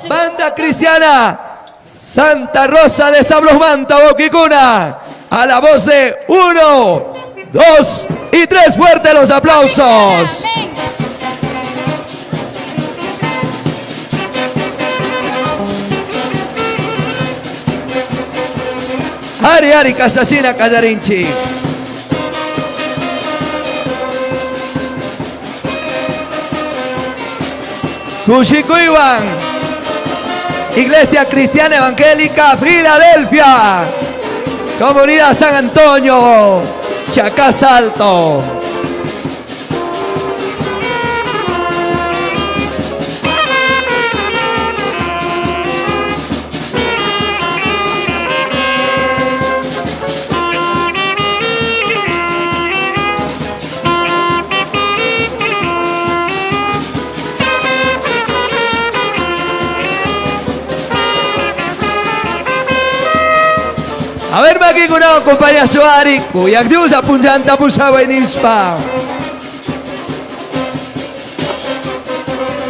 Banda Cristiana Santa Rosa de Sablos Manta, Boquicuna. A la voz de 1, 2 y 3. Fuerte los aplausos. Ari Ari Casasina Callarinchi. Cuchicuiwan, Iglesia Cristiana Evangélica Filadelfia, Comunidad San Antonio, Chacás Alto. A ver, aquí con una compañía Suari, cuya actividad punjanta pusaba en Ispa.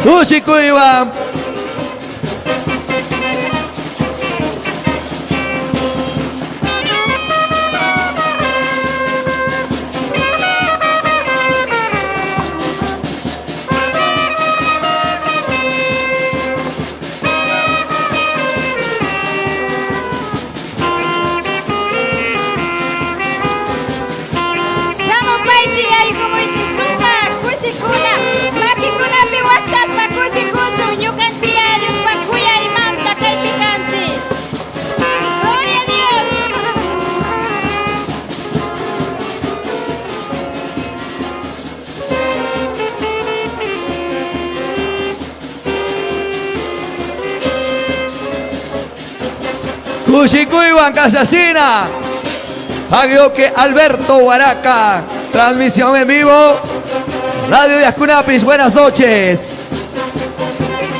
Cuchicuiwa. Cuchicuiwan Casasina, Agioque Alberto Huaraca, transmisión en vivo, Radio Yascunapis, buenas noches.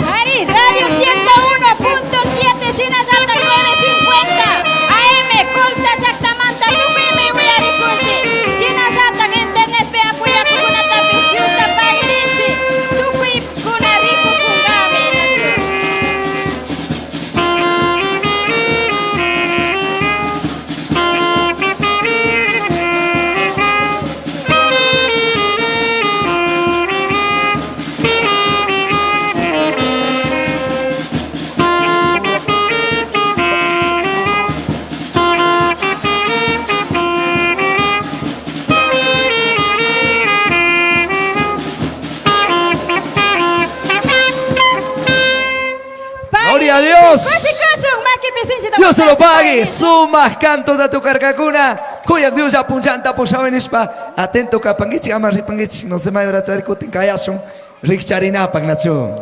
Ari, Radio 101.7, China Santa 950, AM, Colta Sactamanta, Tupimi, Huyari Kunchi, China Santa, Internet, Pea Puya, Kuna Tapis, Yusta Pairinchi, Tupi, Kuna Riku, Kungami, Gloria a Dios. Dios se lo pague. Sumas canto de tu carcacuna. Cuya Dios ya punchanta posaba en Ispa. Atento capangichi, amar ripangichi. No se me habrá charico, tincayasun. Richarina, pagnachun.